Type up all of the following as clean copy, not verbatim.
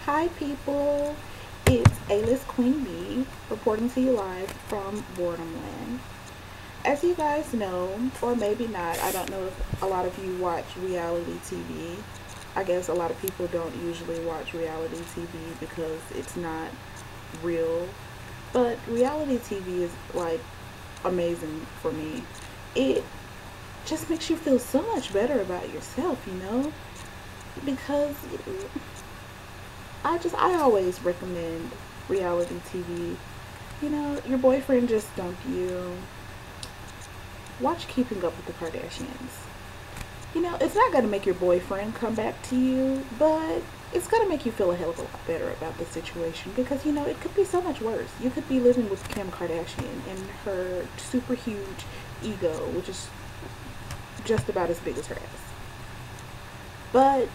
Hi people, it's A-List Queen Bee reporting to you live from Boredom Land. As you guys know, or maybe not, I don't know if a lot of you watch reality TV. I guess a lot of people don't usually watch reality TV because it's not real. But reality TV is like amazing for me. It just makes you feel so much better about yourself, because I always recommend reality TV. Your boyfriend just dumped you. Watch Keeping Up with the Kardashians. It's not gonna make your boyfriend come back to you, but it's gonna make you feel a hell of a lot better about the situation because it could be so much worse. You could be living with Kim Kardashian and her super huge ego, which is just about as big as her ass. But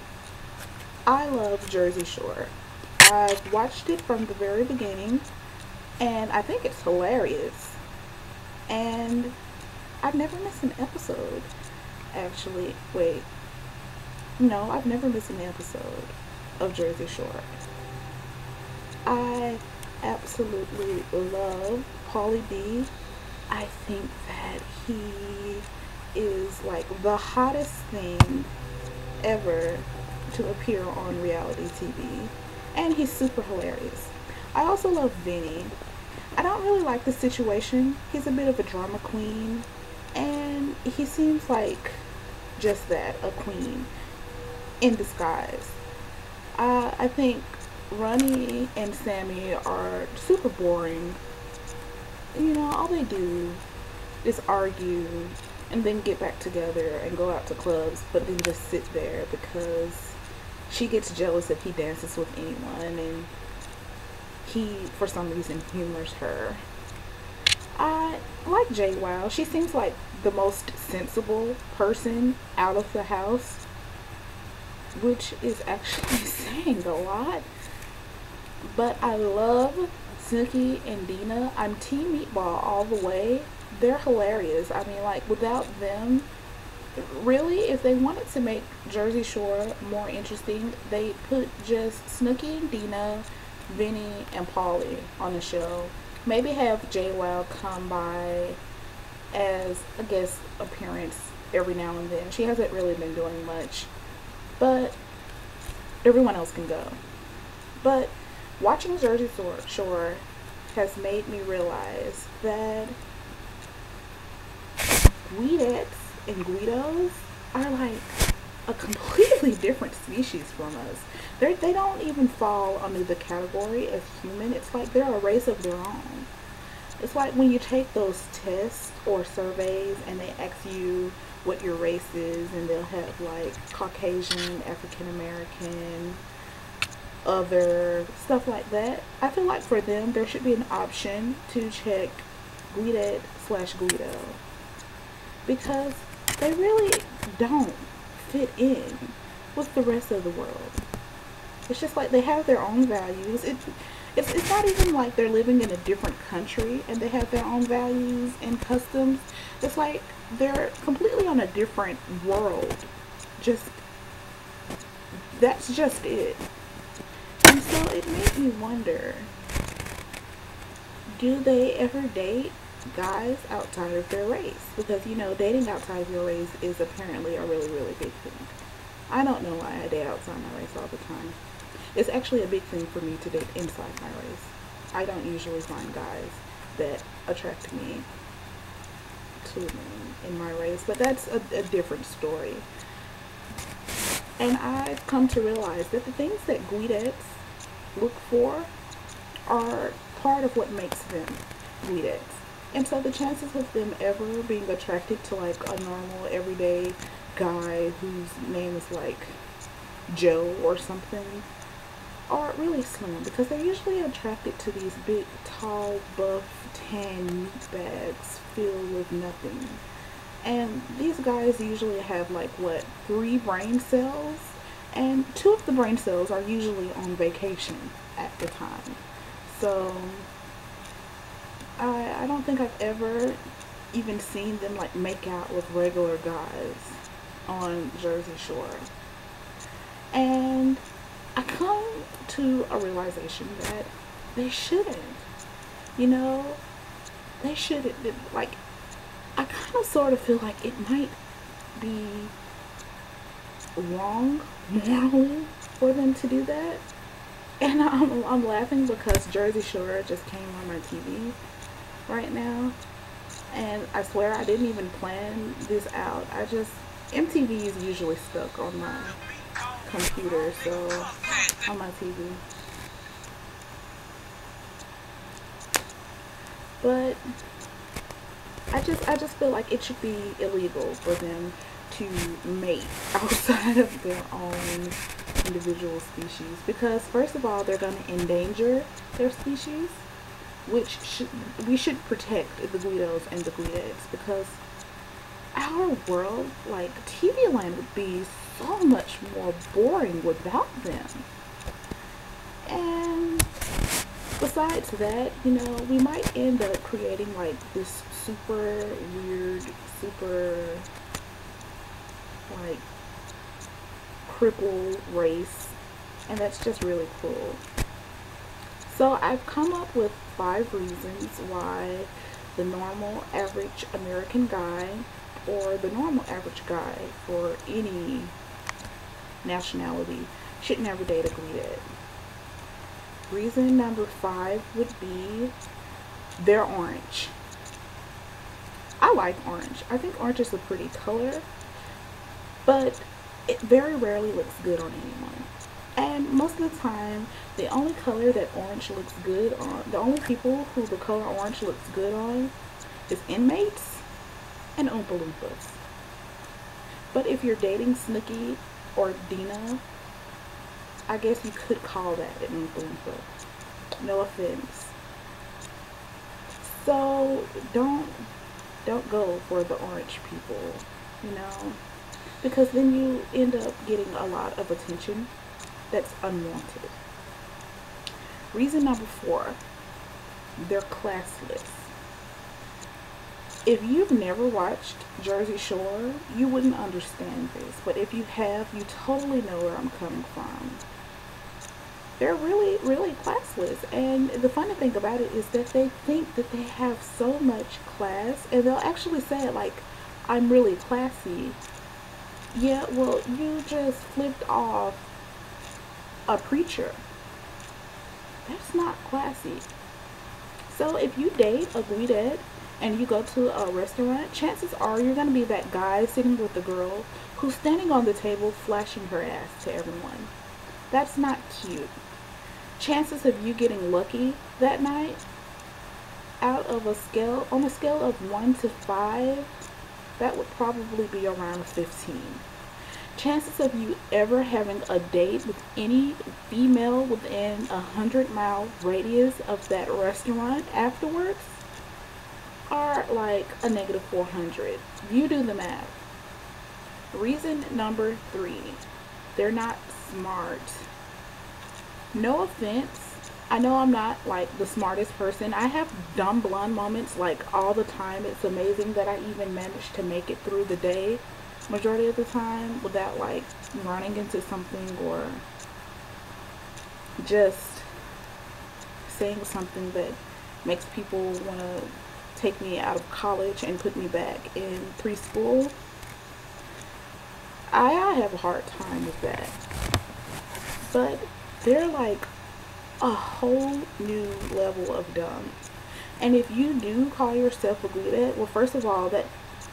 I love Jersey Shore. I've watched it from the very beginning, and I think it's hilarious. And I've never missed an episode. Actually, wait. No, I've never missed an episode of Jersey Shore. I absolutely love Paulie D. I think that he is like the hottest thing ever to appear on reality TV. And he's super hilarious. I also love Vinny. I don't really like the situation. He's a bit of a drama queen. And he seems like just that, a queen in disguise. I think Ronnie and Sammy are super boring. All they do is argue and then get back together and go out to clubs, but then just sit there because she gets jealous if he dances with anyone and he, for some reason, humors her. I like JWoww. She seems like the most sensible person out of the house, which is actually saying a lot. But I love Snooki and Dina. I'm Team Meatball all the way. They're hilarious. I mean, like, without them, really, if they wanted to make Jersey Shore more interesting, they put just Snooki and Dina, Vinny, and Paulie on the show. Maybe have JWoww come by as a guest appearance every now and then. She hasn't really been doing much, but everyone else can go. But watching Jersey Shore has made me realize that Guidettes and Guidos are like a completely different species from us. They don't even fall under the category as human. It's like they're a race of their own. It's like when you take those tests or surveys and they ask you what your race is, and they'll have like Caucasian, African American, other, stuff like that. I feel like for them there should be an option to check Guidette/Guido because they really don't fit in with the rest of the world. It's just like they have their own values. It's not even like they're living in a different country and they have their own values and customs. It's like they're completely on a different world. That's just it. And so it made me wonder, do they ever date guys outside of their race? Because dating outside of your race is apparently a really, really big thing. I don't know why I date outside my race all the time. It's actually a big thing for me to date inside my race. I don't usually find guys that attract me to me in my race, but that's a different story. And I've come to realize that the things that Guidettes look for are part of what makes them Guidettes. And so the chances of them ever being attracted to like a normal everyday guy whose name is like Joe or something are really slim because they're usually attracted to these big, tall, buff, tan meat bags filled with nothing. And these guys usually have like 3 brain cells, and 2 of the brain cells are usually on vacation at the time. So I don't think I've ever even seen them like make out with regular guys on Jersey Shore. And I come to to a realization that they shouldn't. You know, they shouldn't. Like, I kind of sort of feel like it might be wrong morally for them to do that. And I'm laughing because Jersey Shore just came on my TV right now. And I swear I didn't even plan this out. MTV is usually stuck on my computer, so on my TV. But I just feel like it should be illegal for them to mate outside of their own individual species, because first of all, they're going to endanger their species, which we should protect the Guidos and the Guidettes, because our world, like TV land, would be so much more boring without them. And besides that, you know, we might end up creating like this super weird, super like crippled race, and that's just really cool. So I've come up with 5 reasons why the normal average American guy, or the normal average guy for any nationality, should never date a Guidette. Reason number 5 would be they're orange. I like orange. I think orange is a pretty color, but it very rarely looks good on anyone. And most of the time, the only color that orange looks good on, the only people who the color orange looks good on is inmates and Oompa Loompas. But if you're dating Snooki or Dina, I guess you could call that an Oompa Loompa. No offense. So don't go for the orange people, you know, because then you end up getting a lot of attention that's unwanted. Reason number 4, they're classless. If you've never watched Jersey Shore, you wouldn't understand this, but if you have, you totally know where I'm coming from. They're really, really classless, and the funny thing about it is that they think that they have so much class, and they'll actually say it like, I'm really classy. Yeah, well, you just flipped off a preacher. That's not classy. So if you date a Guidette and you go to a restaurant, chances are you're going to be that guy sitting with the girl who's standing on the table flashing her ass to everyone. That's not cute. Chances of you getting lucky that night, on a scale of 1 to 5, that would probably be around 15. Chances of you ever having a date with any female within 100-mile radius of that restaurant afterwards are like a negative 400. You do the math. Reason number 3, they're not smart. No offense, I know I'm not like the smartest person. I have dumb blonde moments like all the time. It's amazing that I even managed to make it through the day majority of the time without like running into something or just saying something that makes people want to take me out of college and put me back in preschool. I have a hard time with that. But they're like a whole new level of dumb. And if you do call yourself a Guidette, well, first of all, that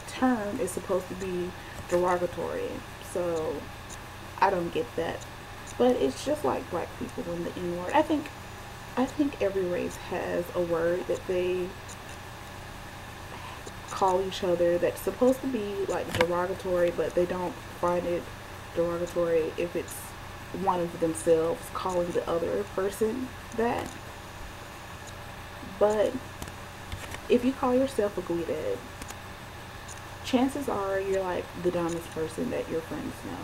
term is supposed to be derogatory, so I don't get that. But it's just like black people in the N-word. I think every race has a word that they call each other that's supposed to be like derogatory, but they don't find it derogatory if it's one of themselves calling the other person that. But if you call yourself a Guidette, chances are you're like the dumbest person that your friends know.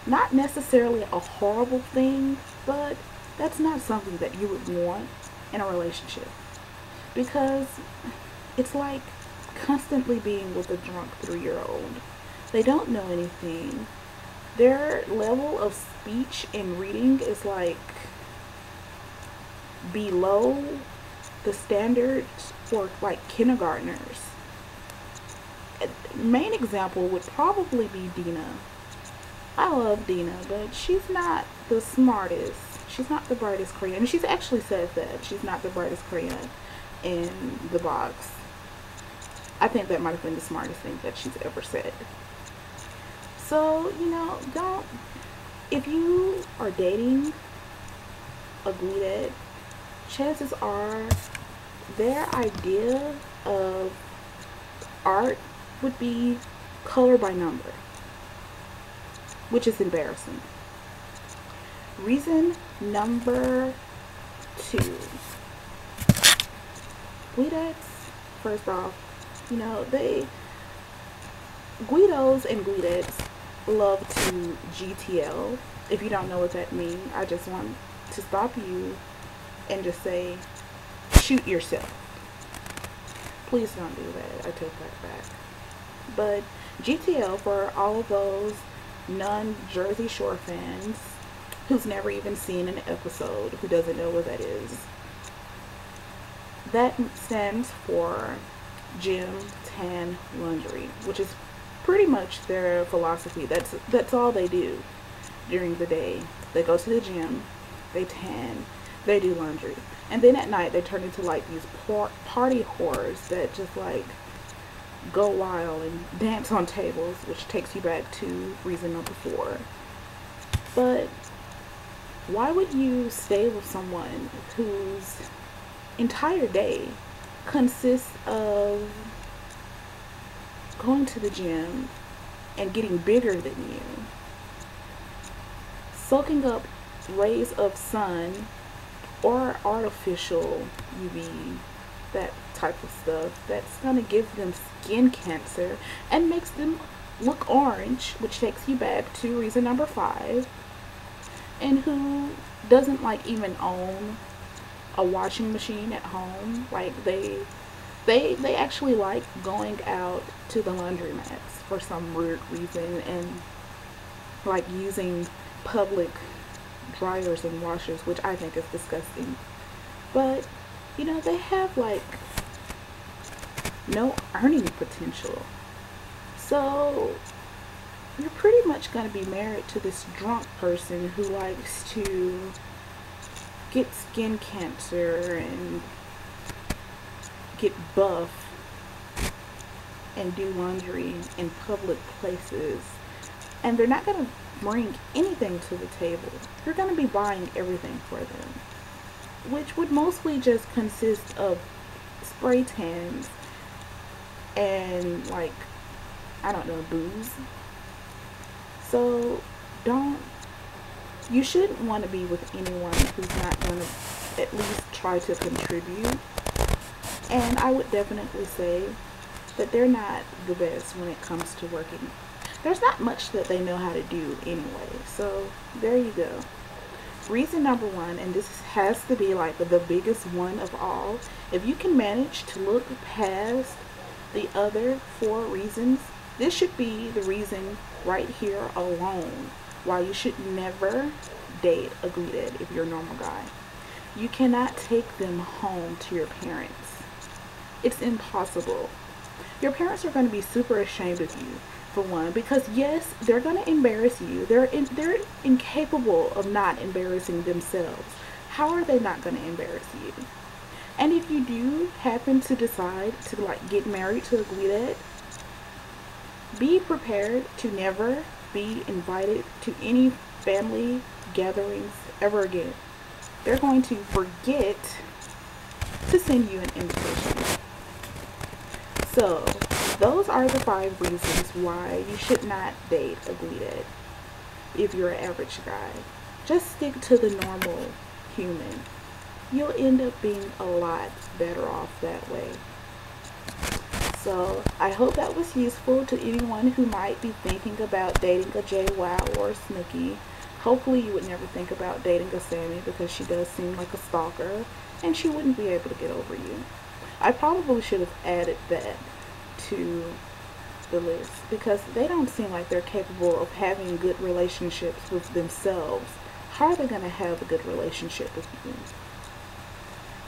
Not necessarily a horrible thing, but that's not something that you would want in a relationship, because it's like constantly being with a drunk 3-year-old. They don't know anything. Their level of speech and reading is like below the standards for like kindergartners. Main example would probably be Dina. I love Dina, but she's not the smartest. She's not the brightest crayon. And she's actually said that she's not the brightest crayon in the box. I think that might have been the smartest thing that she's ever said. So, don't, if you are dating a Guidette, chances are their idea of art would be color by number, which is embarrassing. Reason number 2. Guidettes, first off, Guidos and Guidettes love to GTL. If you don't know what that means, I just want to stop you and just say, shoot yourself. Please don't do that. I take that back. But GTL, for all of those non-Jersey Shore fans who's never even seen an episode, who doesn't know what that is, that stands for Gym Tan Laundry, which is pretty much their philosophy. That's all they do during the day. They go to the gym, they tan, they do laundry, and then at night they turn into like these party whores that just like go wild and dance on tables, which takes you back to reason number 4. But why would you stay with someone whose entire day consists of going to the gym and getting bigger than you, soaking up rays of sun or artificial UV, that type of stuff that's going to give them skin cancer and makes them look orange, which takes you back to reason number 5, and who doesn't like even own a washing machine at home. Like they actually like going out to the laundromats for some weird reason and like using public dryers and washers, which I think is disgusting. But they have like no earning potential. So you're pretty much going to be married to this drunk person who likes to get skin cancer and get buff and do laundry in public places, and they're not going to bring anything to the table. You're going to be buying everything for them, which would mostly just consist of spray tans and like, I don't know, booze. So you shouldn't want to be with anyone who's not going to at least try to contribute. And I would definitely say that they're not the best when it comes to working. There's not much that they know how to do anyway. So there you go. Reason number 1, and this has to be like the biggest one of all. If you can manage to look past the other 4 reasons, this should be the reason right here alone why you should never date a Guidette if you're a normal guy. You cannot take them home to your parents. It's impossible. Your parents are going to be super ashamed of you, for one, because yes, they're going to embarrass you. They're incapable of not embarrassing themselves. How are they not going to embarrass you? And if you do happen to decide to like get married to a Guidette, be prepared to never be invited to any family gatherings ever again. They're going to forget to send you an invitation. So those are the 5 reasons why you should not date a Guidette if you're an average guy. Just stick to the normal human. You'll end up being a lot better off that way. So I hope that was useful to anyone who might be thinking about dating a JWoww or a Snooki. Hopefully you would never think about dating a Sammy, because she does seem like a stalker and she wouldn't be able to get over you. I probably should have added that to the list because they don't seem like they're capable of having good relationships with themselves. How are they going to have a good relationship with you?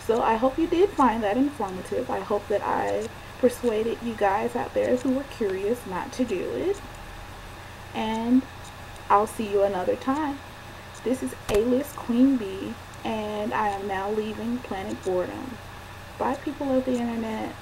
So I hope you did find that informative. I hope that I persuaded you guys out there who were curious not to do it. And I'll see you another time. This is A-List Queen Bee, and I am now leaving Planet Boredom. Bye, people of the internet.